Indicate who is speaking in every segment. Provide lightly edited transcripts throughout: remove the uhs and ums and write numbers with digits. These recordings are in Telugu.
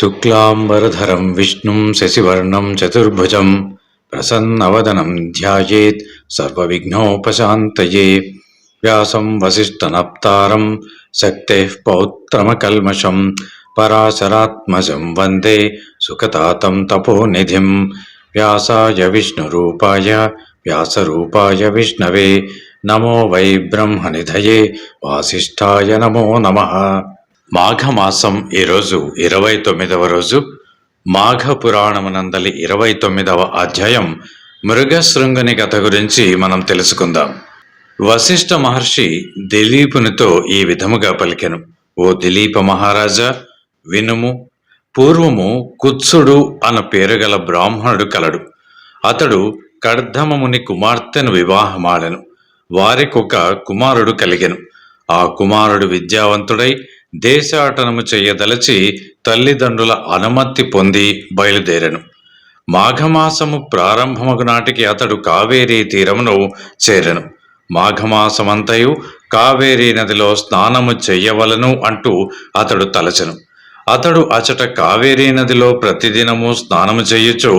Speaker 1: శుక్లాంబరధరం విష్ణుం శశివర్ణం చతుర్భుజం ప్రసన్నవదనం ధ్యాయేత్ సర్వవిఘ్నోపశాంతయే. వ్యాసం వసిష్ఠనప్తారం శక్తేః పౌత్రమకల్మషం పరాశరాత్మజం వందే సుఖతాతం తపోనిధిం. వ్యాసాయ విష్ణురూపాయ వ్యాసరూపాయ విష్ణవే నమో వై బ్రహ్మనిధయే వాసిష్ఠాయ నమో నమః. మాఘమాసం ఈరోజు 29వ రోజు. మాఘ పురాణమునందలి 29వ అధ్యాయం మృగశృంగుని కథ గురించి మనం తెలుసుకుందాం. వశిష్ఠ మహర్షి దిలీపునితో ఈ విధముగా పలికెను: ఓ దిలీప మహారాజా, వినుము. పూర్వము కుత్సుడు అన్న పేరుగల బ్రాహ్మణుడు కలడు. అతడు కర్దమముని కుమార్తెను వివాహమాడెను. వారికొక కుమారుడు కలిగెను. ఆ కుమారుడు విద్యావంతుడై దేశాటనము చెయ్యదలచి తల్లిదండ్రుల అనుమతి పొంది బయలుదేరెను. మాఘమాసము ప్రారంభమగు నాటికి అతడు కావేరీ తీరమును చేరెను. మాఘమాసమంతయు కావేరీ నదిలో స్నానము చెయ్యవలను అంటూ అతడు తలచెను. అతడు అచట కావేరీ నదిలో ప్రతిదినము స్నానము చెయ్యుచు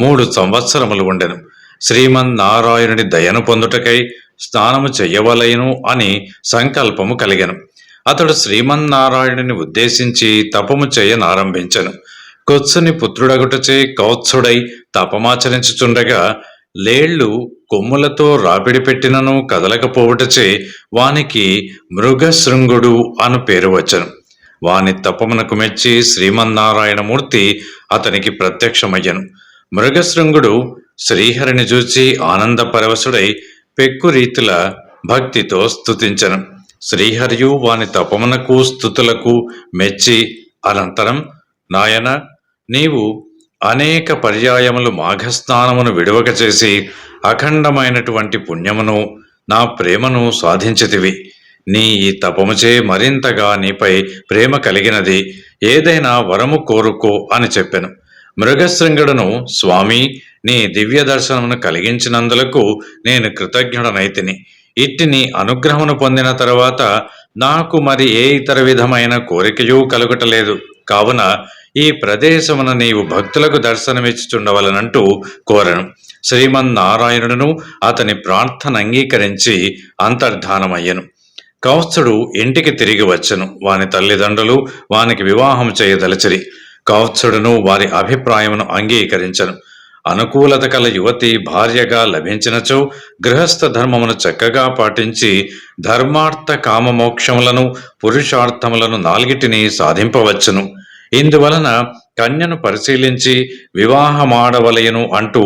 Speaker 1: 3 సంవత్సరములు ఉండెను. శ్రీమన్నారాయణుడి దయను పొందుటకై స్నానము చెయ్యవలెను అని సంకల్పము కలిగెను. అతడు శ్రీమన్నారాయణుని ఉద్దేశించి తపము చేయనారంభించెను. కొత్సుని పుత్రుడగుటచే కౌత్సుడై తపమాచరించుచుండగా లేళ్లు కొమ్ములతో రాపిడి పెట్టినను కదలకపోవుటచే వానికి మృగశృంగుడు అను పేరు వచ్చెను. వాని తపమునకు మెచ్చి శ్రీమన్నారాయణమూర్తి అతనికి ప్రత్యక్షమయ్యను. మృగశృంగుడు శ్రీహరిని చూచి ఆనందపరవశుడై పెక్కు రీతుల భక్తితో స్తుతించెను. శ్రీహరియు వాని తపమునకు స్తుతులకు మెచ్చి అనంతరం, నాయన, నీవు అనేక పర్యాయములు మాఘస్నానమును విడువక చేసి అఖండమైనటువంటి పుణ్యమును నా ప్రేమను సాధించితివి. నీ ఈ తపముచే మరింతగా నీపై ప్రేమ కలిగినది. ఏదైనా వరము కోరుకో అని చెప్పెను. మృగశృంగుడును, స్వామి, నీ దివ్య దర్శనమును కలిగించినందులకు నేను కృతజ్ఞుడనైతిని. ఇట్టి నీ అనుగ్రహమును పొందిన తరువాత నాకు మరి ఏ ఇతర విధమైన కోరికయూ కలుగుటలేదు. కావున ఈ ప్రదేశమున నీవు భక్తులకు దర్శనమిచ్చుచుండవలనంటూ కోరెను. శ్రీమన్నారాయణుడును అతని ప్రార్థన అంగీకరించి అంతర్ధానమయ్యను. కౌత్సుడు ఇంటికి తిరిగి వచ్చెను. వాని తల్లిదండ్రులు వానికి వివాహం చేయదలచిరి. కౌత్సుడును వారి అభిప్రాయమును అంగీకరించెను. అనుకూలత కల యువతి భార్యగా లభించినచో గృహస్థ ధర్మమును చక్కగా పాటించి ధర్మార్థ కామమోక్షములను పురుషార్థములను 4 సాధింపవచ్చును. ఇందువలన కన్యను పరిశీలించి వివాహమాడవలయను అంటూ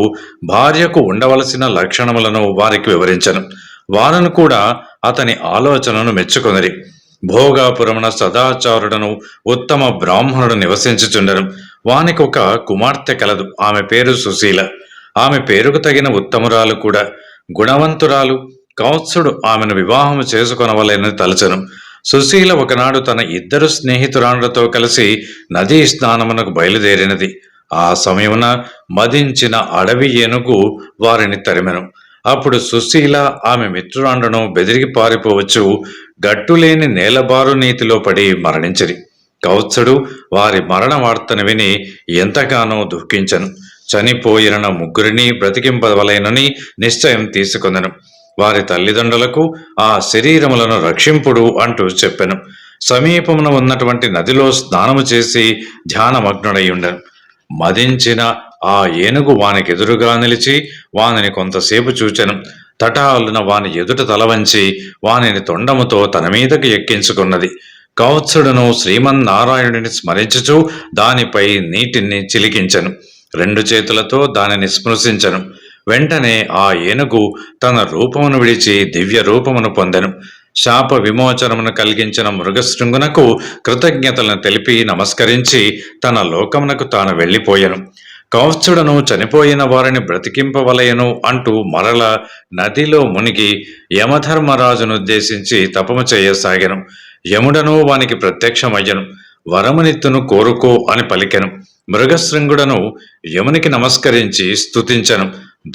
Speaker 1: భార్యకు ఉండవలసిన లక్షణములను వారికి వివరించెను. వారును కూడా అతని ఆలోచనను మెచ్చుకొనిరి. భోగాపురమున సదాచారుడను ఉత్తమ బ్రాహ్మణుడు నివసించుచుండెను. వానికి ఒక కుమార్తె కలదు. ఆమె పేరు సుశీల. ఆమె పేరుకు తగిన ఉత్తమురాలు కూడా, గుణవంతురాలు. కౌత్సుడు ఆమెను వివాహము చేసుకొనవలెనని తలచెను. సుశీల ఒకనాడు తన 2 స్నేహితురాండ్రతో కలిసి నదీ స్నానమునకు బయలుదేరినది. ఆ సమయమున మదించిన అడవి ఏనుగు వారిని తరిమెను. అప్పుడు సుశీల ఆమె మిత్రురాండ్రను బెదిరికి పారిపోవచ్చు గట్టులేని నేలబారు నీతిలో పడి మరణించిరి. కౌత్సుడు వారి మరణ వార్తను విని ఎంతగానో దుఃఖించెను. చనిపోయిన 3 బ్రతికింపవలెనని నిశ్చయం తీసుకొనెను. వారి తల్లిదండ్రులకు ఆ శరీరములను రక్షింపుడు అంటూ చెప్పెను. సమీపమున ఉన్నటువంటి నదిలో స్నానము చేసి ధ్యానమగ్నుడై ఉండెను. మదించిన ఆ ఏనుగు వానికెదురుగా నిలిచి వానిని కొంతసేపు చూచెను. తటాలున వాని ఎదుట తలవంచి వానిని తొండముతో తన మీదకి ఎక్కించుకున్నది. కౌత్సుడును శ్రీమన్నారాయణుడిని స్మరించుచు దానిపై నీటిని చిలికించెను. 2 చేతులతో దానిని స్పృశించెను. వెంటనే ఆ ఏనుగు తన రూపమును విడిచి దివ్య రూపమును పొందెను. శాప విమోచనమును కలిగించిన మృగశృంగునకు కృతజ్ఞతలను తెలిపి నమస్కరించి తన లోకమునకు తాను వెళ్ళిపోయెను. కౌత్సుడును చనిపోయిన వారిని బ్రతికింపవలయను అంటూ మరల నదిలో మునిగి యమధర్మరాజునుద్దేశించి తపము చేయసాగెను. యముడను వానికి ప్రత్యక్షమయ్యను. వరమునిత్తును కోరుకో అని పలికెను. మృగశృంగుడను యమునికి నమస్కరించి స్తుతించెను.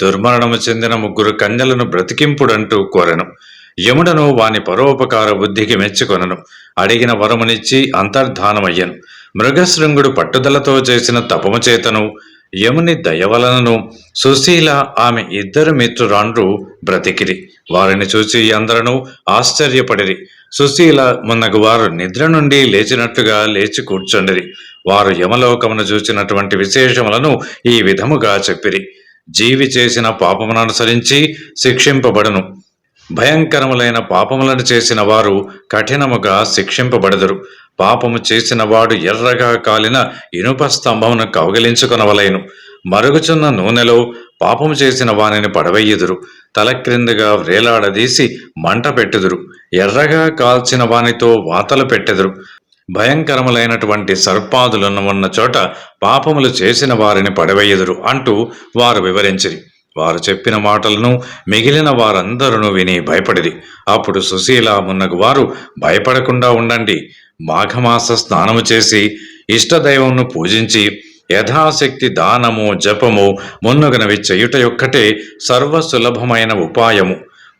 Speaker 1: దుర్మరణము చెందిన 3 కన్యలను బ్రతికింపుడంటూ కోరెను. యముడను వాని పరోపకార బుద్ధికి మెచ్చుకొనను. అడిగిన వరమునిచ్చి అంతర్ధానమయ్యను. మృగశృంగుడు పట్టుదలతో చేసిన తపము చేతను యముని దయవలనను సుశీల ఆమె ఇద్దరు మిత్రురాండ్రు బ్రతికిరి. వారిని చూసి అందరూ ఆశ్చర్యపడిరి. సుశీల మున్నగు వారు నిద్ర నుండి లేచినట్లుగా లేచి కూర్చుండిరి. వారు యమలోకమును చూచినటువంటి విశేషములను ఈ విధముగా చెప్పిరి. జీవి చేసిన పాపమును అనుసరించి శిక్షింపబడును. భయంకరములైన పాపములను చేసిన వారు కఠినముగా శిక్షింపబడదురు. పాపము చేసిన వాడు ఎర్రగా కాలిన ఇనుప స్తంభమును కౌగిలించుకొనవలెను. మరుగుచున్న నూనెలో పాపము చేసిన వానిని పడవెయ్యుదురు. తల క్రిందుగా వ్రేలాడదీసి మంట పెట్టుదురు. ఎర్రగా కాల్చిన వానితో వాతలు పెట్టెదురు. భయంకరములైనటువంటి సర్పాదులను ఉన్న చోట పాపములు చేసిన వారిని పడవెయ్యుదురు అంటూ వారు వివరించిరి. వారు చెప్పిన మాటలను మిగిలిన వారందరూ విని భయపడిరి. అప్పుడు సుశీల మున్నగు వారు, భయపడకుండా ఉండండి. మాఘమాస స్నానము చేసి ఇష్టదైవంను పూజించి యథాశక్తి దానము జపము మున్నగునవి చేయుట యొక్కటే సర్వసులభమైన ఉపాయము.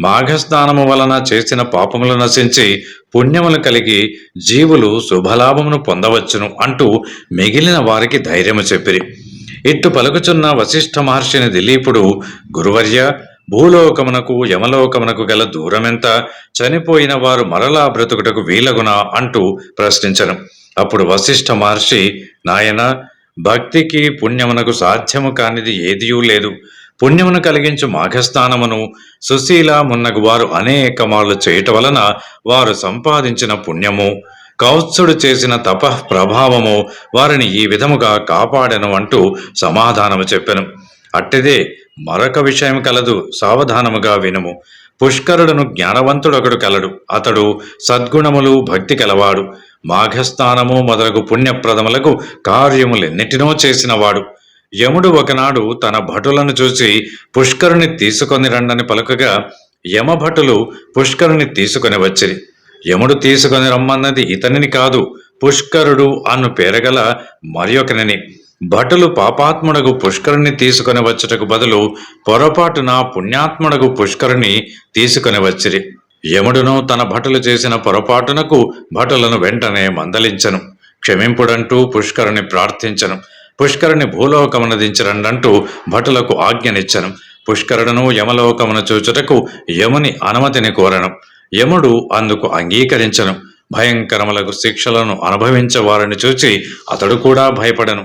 Speaker 1: మాఘస్నానము వలన చేసిన పాపములు నశించి పుణ్యములు కలిగి జీవులు శుభలాభమును పొందవచ్చును అంటూ మిగిలిన వారికి ధైర్యము చెప్పిరి. ఇట్టు పలుకుచున్న వశిష్ఠ మహర్షిని దిలీపుడు, గురువర్య, భూలోకమునకు యమలోకమునకు గల దూరమెంత? చనిపోయిన వారు మరలా బ్రతుకుటకు వీలగునా అంటూ ప్రశ్నించను. అప్పుడు వశిష్ఠ మహర్షి, నాయన, భక్తికి పుణ్యమునకు సాధ్యము కానిది ఏదియూ లేదు. పుణ్యమును కలిగించు మాఘస్నానమును సుశీల మున్నగు వారు అనేక మార్లు చేయట వలన వారు సంపాదించిన పుణ్యము, కౌత్సుడు చేసిన తప ప్రభావము వారిని ఈ విధముగా కాపాడెను అంటూ సమాధానము చెప్పెను. అట్టిదే మరొక విషయం కలదు, సావధానముగా వినుము. పుష్కరుడును జ్ఞానవంతుడొకడు కలడు. అతడు సద్గుణములు భక్తి కలవాడు. మాఘస్నానము మొదలగు పుణ్యప్రదములకు కార్యములెన్నిటినో చేసినవాడు. యముడు ఒకనాడు తన భటులను చూసి పుష్కరుని తీసుకొని రండని పలుకగా యమభటులు పుష్కరుని తీసుకొని వచ్చిరి. యముడు తీసుకొని రమ్మన్నది ఇతనిని కాదు, పుష్కరుడు అను పేరగల మరియొకనిని. భటులు పాపాత్ముడగు పుష్కరుని తీసుకొని వచ్చుటకు బదులు పొరపాటున పుణ్యాత్ముడగు పుష్కరుని తీసుకొని వచ్చిరి. యముడును తన భటులు చేసిన పొరపాటునకు భటులను వెంటనే మందలించను. క్షమింపుడంటూ పుష్కరుని ప్రార్థించను. పుష్కరుని భూలోకమున దించరండంటూ భటులకు ఆజ్ఞనిచ్చను. పుష్కరుడును యమలోకమును చూచుటకు యముని అనుమతిని కోరను. యముడు అందుకు అంగీకరించను. భయంకరములకు శిక్షలను అనుభవించేవారిని చూచి అతడు కూడా భయపడను.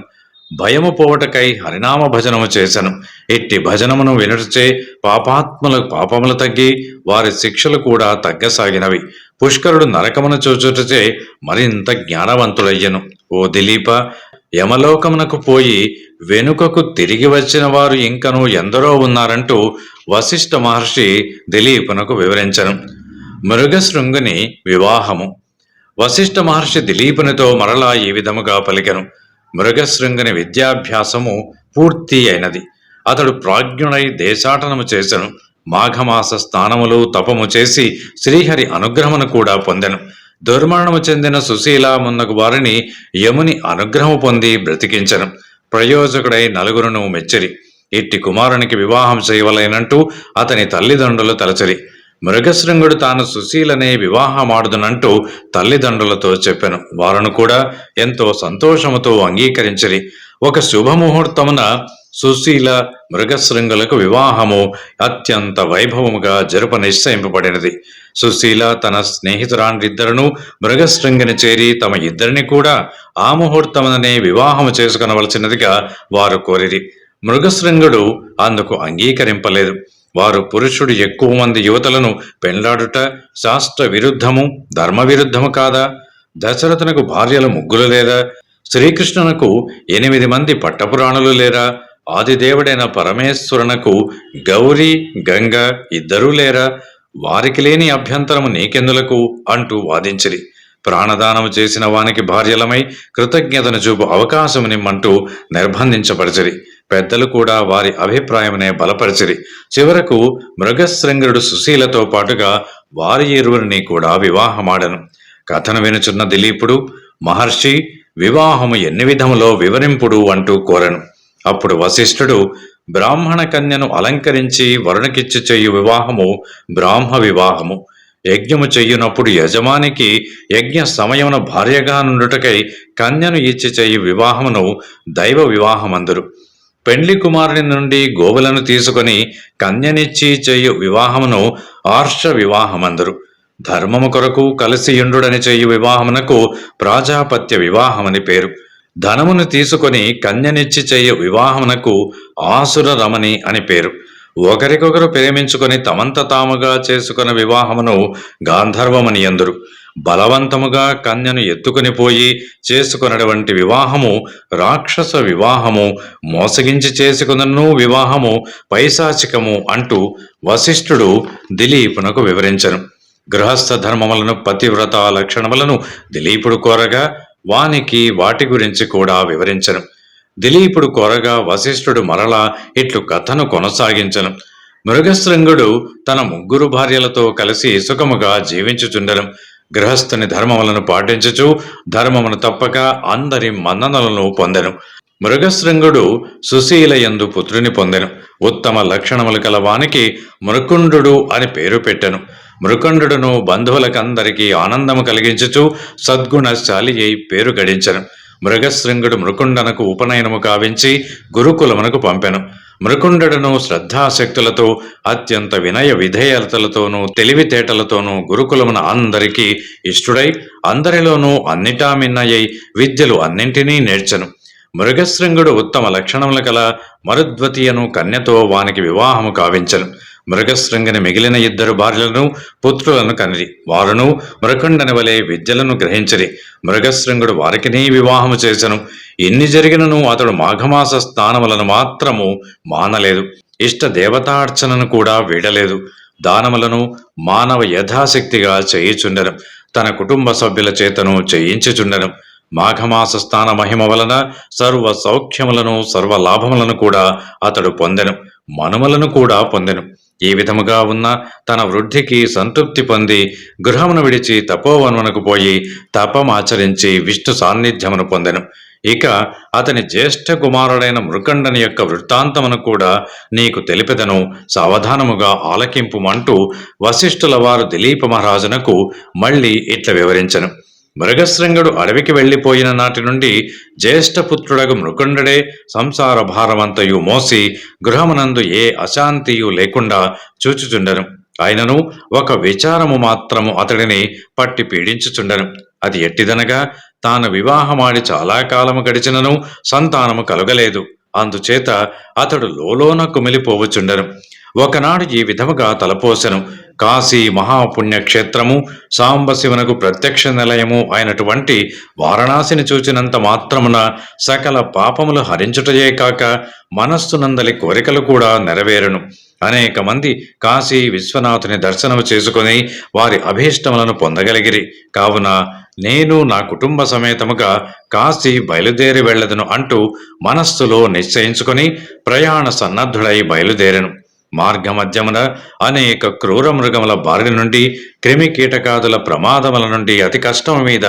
Speaker 1: భయము పోవటకై హరినామ భజనము చేసెను. ఇట్టి భజనమును వినుటచే పాపాత్ముల పాపములు తగ్గి వారి శిక్షలు కూడా తగ్గసాగినవి. పుష్కరుడు నరకమును చూచుటచే మరింత జ్ఞానవంతుడయ్యను. ఓ దిలీప, యమలోకమునకు పోయి వెనుకకు తిరిగి వచ్చిన వారు ఇంకనూ ఎందరో ఉన్నారంటూ వశిష్ఠ మహర్షి దిలీపునకు వివరించను. మృగశృంగుని వివాహము. వశిష్ఠ మహర్షి దిలీపునితో మరలా ఈ విధముగా పలికెను. మృగశృంగుని విద్యాభ్యాసము పూర్తి అయినది. అతడు ప్రాజ్ఞుడై దేశాటనము చేసెను. మాఘమాస స్నానములు తపము చేసి శ్రీహరి అనుగ్రహమును కూడా పొందెను. దుర్మరణము చెందిన సుశీల మున్నగు వారిని యముని అనుగ్రహము పొంది బ్రతికించను. ప్రయోజకుడై నలుగురును మెచ్చిరి. ఇట్టి కుమారునికి వివాహం చేయవలెనంటూ అతని తల్లిదండ్రులు తలచరి. మృగశృంగుడు తాను సుశీలనే వివాహమాడుదునంటూ తల్లిదండ్రులతో చెప్పెను. వారును కూడా ఎంతో సంతోషముతో అంగీకరించిరి. ఒక శుభముహూర్తమున సుశీల మృగశృంగులకు వివాహము అత్యంత వైభవముగా జరుప నిశ్చయింపబడినది. సుశీల తన స్నేహితురాండ్రిద్దరును మృగశృంగిని చేరి తమ ఇద్దరిని కూడా ఆ ముహూర్తముననే వివాహము చేసుకొనవలసినదిగా వారు కోరిరి. మృగశృంగుడు అందుకు అంగీకరింపలేదు. వారు పురుషుడు ఎక్కువ మంది యువతలను పెండ్లాడుట శాస్త్ర విరుద్ధము, ధర్మ విరుద్ధము కాదా? దశరథునకు భార్యలు ముగ్గురు లేరా? శ్రీకృష్ణునకు 8 మంది పట్టపురాణులు లేరా? ఆదిదేవుడైన పరమేశ్వరునకు గౌరీ, గంగ ఇద్దరూ లేరా? వారికి లేని అభ్యంతరము నీకెందులకు అంటూ వాదించిరి. ప్రాణదానము చేసిన వానికి భార్యలమై కృతజ్ఞతను చూపు అవకాశము నిమ్మంటూ నిర్బంధించపరిచిరి. పెద్దలు కూడా వారి అభిప్రాయమునే బలపరిచిరి. చివరకు మృగశృంగుడు సుశీలతో పాటుగా వారి ఇరువురిని కూడా వివాహమాడను. కథను వినుచున్న దిలీపుడు, మహర్షి, వివాహము ఎన్ని విధములో వివరింపుడు అంటూ కోరను. అప్పుడు వశిష్ఠుడు, బ్రాహ్మణ కన్యను అలంకరించి వరుణకిచ్చి చేయు వివాహము బ్రాహ్మ వివాహము. యజ్ఞము చెయ్యునప్పుడు యజమానికి యజ్ఞ సమయమున భార్యగా నుండుటకై కన్యను ఇచ్చి చెయ్యి వివాహమును దైవ వివాహమందురు. పెండ్లి కుమారుని నుండి గోవులను తీసుకొని కన్యనిచ్చి చెయ్యు వివాహమును ఆర్ష వివాహమందురు. ధర్మము కొరకు కలిసి యుండుడని చెయ్యు వివాహమునకు ప్రాజాపత్య వివాహమని పేరు. ధనమును తీసుకొని కన్యనిచ్చి చెయ్యు వివాహమునకు ఆసుర రమణి అని పేరు. ఒకరికొకరు ప్రేమించుకొని తమంత తాముగా చేసుకున్న వివాహమును గాంధర్వమని అందురు. బలవంతముగా కన్యను ఎత్తుకుని పోయి చేసుకున్నటువంటి వివాహము రాక్షస వివాహము, మోసగించి చేసుకున్నను వివాహము పైశాచికము అంటూ వశిష్ఠుడు దిలీపునకు వివరించను. గృహస్థ ధర్మములను పతివ్రత లక్షణములను దిలీపుడు కోరగా వానికి వాటి గురించి కూడా వివరించను. దిలీపుడు కోరగా వశిష్ఠుడు మరలా ఇట్లు కథను కొనసాగించను. మృగశృంగుడు తన 3 భార్యలతో కలిసి సుఖముగా జీవించుచుండెను. గృహస్థుని ధర్మములను పాటించుచు ధర్మమును తప్పక అందరి మన్ననలను పొందెను. మృగశృంగుడు సుశీలయందు పుత్రుని పొందెను. ఉత్తమ లక్షణములు కల వానికి మృకుండు అని పేరు పెట్టెను. మృకండును బంధువులకందరికీ ఆనందము కలిగించుచు సద్గుణశాలి అయి పేరు గడించెను. మృగశృంగుడు మృకుండనకు ఉపనయనము కావించి గురుకులమునకు పంపెను. మృకుండును శ్రద్ధాశక్తులతో అత్యంత వినయ విధేయతలతోనూ తెలివితేటలతోనూ గురుకులమున అందరికీ ఇష్టుడై అందరిలోనూ అన్నిటా మిన్నయై విద్యలు అన్నింటినీ నేర్చెను. మృగశృంగుడు ఉత్తమ లక్షణముల కల మరుద్వతియను కన్యతో వానికి వివాహము కావించెను. మృగశృంగుని మిగిలిన 2 భార్యలను పుత్రులను కనిరి. వారును మృకండని వలె విద్యలను గ్రహించిరి. మృగశృంగుడు వారికినీ వివాహము చేసెను. ఎన్ని జరిగినను అతడు మాఘమాస స్నానములను మాత్రము మానలేదు. ఇష్ట దేవతార్చనను కూడా వీడలేదు. దానములను మానవ యథాశక్తిగా చేయుచుండెను. తన కుటుంబ సభ్యుల చేతను చేయించుచుండెను. మాఘమాస స్నాన మహిమ వలన సర్వ సౌఖ్యములను సర్వ లాభములను కూడా అతడు పొందెను. మనుమలను కూడా పొందెను. ఈ విధముగా ఉన్న తన వృద్ధికి సంతృప్తి పొంది గృహమును విడిచి తపోవనమునకు పోయి తపమాచరించి విష్ణు సాన్నిధ్యమును పొందెను. ఇక అతని జ్యేష్ఠ కుమారుడైన మృకండని యొక్క వృత్తాంతమును కూడా నీకు తెలిపెదను, సావధానముగా ఆలకింపుమంటూ వశిష్ఠుల వారు దిలీప మహారాజునకు మళ్ళీ ఇట్లా వివరించెను. మృగశృంగుడు అడవికి వెళ్లిపోయిన నాటి నుండి జ్యేష్ఠపుత్రుడగు మృకుండుడే సంసార భారమంతయు మోసి గృహమునందు ఏ అశాంతియు లేకుండా చూచుచుండెను. ఆయనను ఒక విచారము మాత్రము అతడిని పట్టి పీడించుచుండెను. అది ఎట్టిదనగా తాను వివాహమాడి చాలా కాలము గడిచినను సంతానము కలుగలేదు. అందుచేత అతడు లోలోన కుమిలిపోవచుండెను. ఒకనాడు ఈ విధముగా తలపోసెను. కాశీ మహాపుణ్యక్షేత్రము, సాంబశివునకు ప్రత్యక్ష నిలయము అయినటువంటి వారణాసిని చూచినంత మాత్రమున సకల పాపములు హరించుటయే కాక మనస్సునందలి కోరికలు కూడా నెరవేరును. అనేక మంది కాశీ విశ్వనాథుని దర్శనము చేసుకుని వారి అభీష్టములను పొందగలిగిరి. కావున నేను నా కుటుంబ సమేతముగా కాశీ బయలుదేరి వెళ్లదును అంటూ మనస్సులో నిశ్చయించుకుని ప్రయాణ సన్నద్ధుడై బయలుదేరెను. మార్గమధ్యమున అనేక క్రూర మృగముల బారి నుండి క్రిమి కీటకాదుల ప్రమాదముల నుండి అతి కష్టము మీద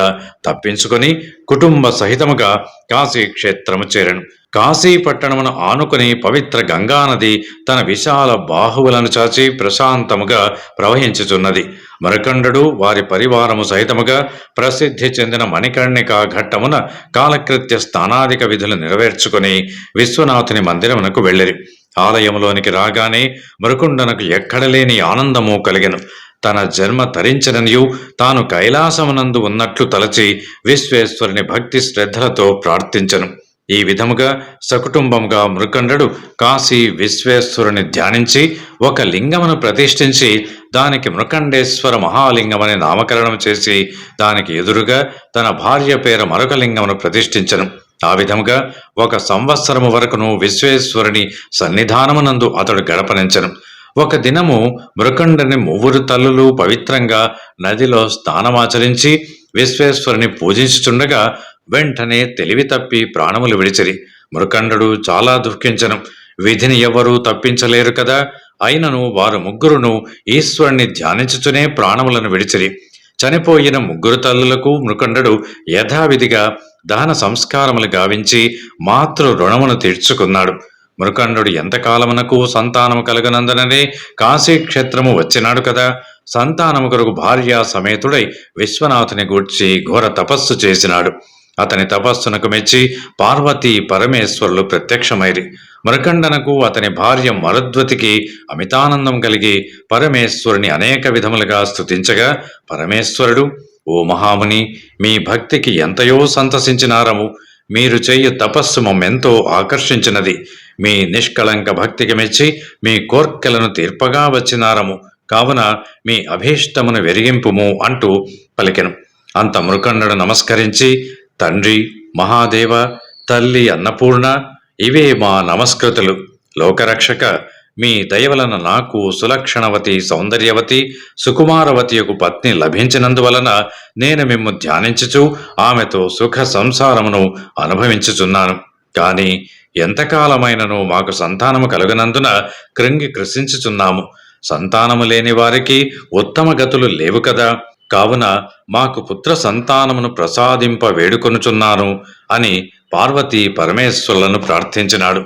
Speaker 1: తప్పించుకొని కుటుంబ సహితముగా కాశీ క్షేత్రము చేరెను. కాశీ పట్టణమును ఆనుకుని పవిత్ర గంగానది తన విశాల బాహువులను చాచి ప్రశాంతముగా ప్రవహించుచున్నది. మరకండు వారి పరివారము సహితముగా ప్రసిద్ధి చెందిన మణికర్ణికా ఘట్టమున కాలకృత్య స్నానాదిక విధులు నెరవేర్చుకుని విశ్వనాథుని మందిరమునకు వెళ్ళిరి. ఆలయములోనికి రాగానే మృకుండనకు ఎక్కడలేని ఆనందము కలిగెను. తన జన్మ తరించననియు తాను కైలాసమునందు ఉన్నట్లు తలచి విశ్వేశ్వరుని భక్తి శ్రద్ధలతో ప్రార్థించెను. ఈ విధముగా సకుటుంబముగా మృకండు కాశీ విశ్వేశ్వరుని ధ్యానించి ఒక లింగమును ప్రతిష్ఠించి దానికి మృకండేశ్వర మహాలింగమని నామకరణం చేసి దానికి ఎదురుగా తన భార్య పేర మరొక లింగమును ప్రతిష్ఠించెను. ఆ విధముగా 1 సంవత్సరము వరకును విశ్వేశ్వరుని సన్నిధానమునందు అతడు గడపనించెను. ఒక దినము మృకండుని 3 తల్లులు పవిత్రంగా నదిలో స్నానమాచరించి విశ్వేశ్వరుని పూజించుచుండగా వెంటనే తెలివి తప్పి ప్రాణములు విడిచిరి. మృకండు చాలా దుఃఖించెను. విధిని ఎవరూ తప్పించలేరు కదా. అయినను వారు 3 ఈశ్వరుని ధ్యానించుచునే ప్రాణములను విడిచిరి. చనిపోయిన 3 తల్లులకు మృకండు యథావిధిగా దహన సంస్కారములు గావించి మాతృ రుణమును తీర్చుకున్నాడు. మృకండు ఎంతకాలమునకు సంతానము కలగనందననే కాశీక్షేత్రము వచ్చినాడు కదా. సంతానము కొరకు భార్య సమేతుడై విశ్వనాథుని గూర్చి ఘోర తపస్సు చేసినాడు. అతని తపస్సునకు మెచ్చి పార్వతీ పరమేశ్వరులు ప్రత్యక్షమైరి. మృకండనకు అతని భార్య మరుద్వతికి అమితానందం కలిగి పరమేశ్వరుని అనేక విధములుగా స్తుతించగా, పరమేశ్వరుడు, ఓ మహాముని, మీ భక్తికి ఎంతయో సంతసించినారము. మీరు చేయు తపస్సు మమ్మెంతో ఆకర్షించినది. మీ నిష్కళంక భక్తికి మెచ్చి మీ కోర్కెలను తీర్పగా వచ్చినారము. కావున మీ అభీష్టమును వెరిగింపుము అంటూ పలికెను. అంత మృకండుడు నమస్కరించి, తండ్రి మహాదేవ, తల్లి అన్నపూర్ణ, ఇవే మా నమస్కృతులు. లోకరక్షక, మీ దయవలన నాకు సులక్షణవతి, సౌందర్యవతి, సుకుమారవతియకు పత్ని లభించినందువలన నేను మిమ్ము ధ్యానించుచు ఆమెతో సుఖ సంసారమును అనుభవించుచున్నాను. కాని ఎంతకాలమైనను మాకు సంతానము కలుగనందున కృంగి కృషించుచున్నాము. సంతానము లేని వారికి ఉత్తమ గతులు లేవు కదా. కావున మాకు పుత్ర సంతానమును ప్రసాదింప వేడుకొనుచున్నాను అని పార్వతీ పరమేశ్వరులను ప్రార్థించినాడు.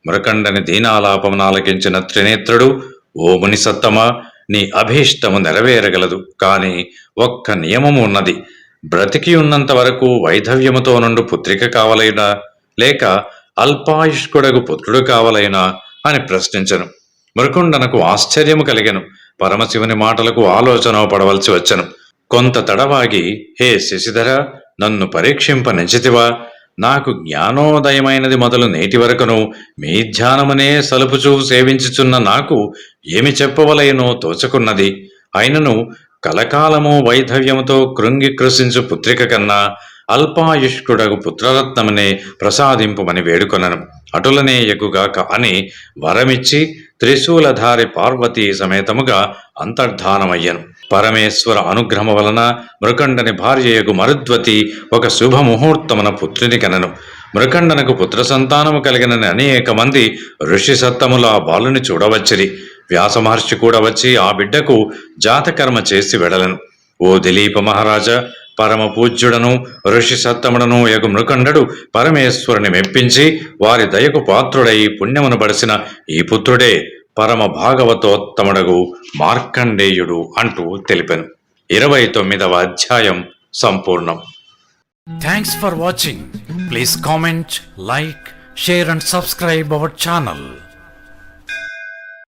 Speaker 1: మృకండని దీనాలాపమునాలకించిన త్రినేత్రుడు, ఓ మునిసత్తమా, నీ అభీష్టము నెరవేరగలదు. కాని ఒక్క నియమము ఉన్నది. బ్రతికి ఉన్నంత వరకు వైధవ్యముతో నుండి పుత్రిక కావలైనా, లేక అల్పాయుష్కుడగు పుత్రుడు కావలైనా అని ప్రశ్నించను. మృకుండనకు ఆశ్చర్యము కలిగెను. పరమశివుని మాటలకు ఆలోచన పడవలసి వచ్చెను. కొంత తడవాగి, హే శశిధర, నన్ను పరీక్షింప నెంచితివా? నాకు జ్ఞానోదయమైనది మొదలు నేటి వరకును మీ ధ్యానమునే సలుపుచూ సేవించుచున్న నాకు ఏమి చెప్పవలయనో తోచకున్నది. అయినను కలకాలము వైధవ్యముతో కృంగి కృషించు పుత్రిక కన్నా అల్పాయుష్కుడగు పుత్రరత్నమునే ప్రసాదింపుమని వేడుకొనను. అటులనే ఎగుగాక అని వరమిచ్చి త్రిశూలధారి పార్వతీ సమేతముగా అంతర్ధానమయ్యను. పరమేశ్వర అనుగ్రహము వలన మృకండని భార్యయగు మరుద్వతి ఒక శుభముహూర్తమున పుత్రుని కనెను. మృకండనకు పుత్ర సంతానము కలిగినని అనేక మంది ఋషి సత్తముల ఆ బాలుని చూడవచ్చిరి. వ్యాస మహర్షి కూడా వచ్చి ఆ బిడ్డకు జాతకర్మ చేసి వెడలను. ఓ దిలీప మహారాజా, పరమ పూజ్యుడను ఋషి సత్తముడను యగు మృకండడు పరమేశ్వరుని మెప్పించి వారి దయకు పాత్రుడై పుణ్యమును బడిసిన ఈ పుత్రుడే పరమ భాగవతోత్తముడగు మార్కండేయుడు అంటూ తెలిపెను. 29వ అధ్యాయం సంపూర్ణం.
Speaker 2: Thanks for watching. Please comment, like, share and subscribe our channel.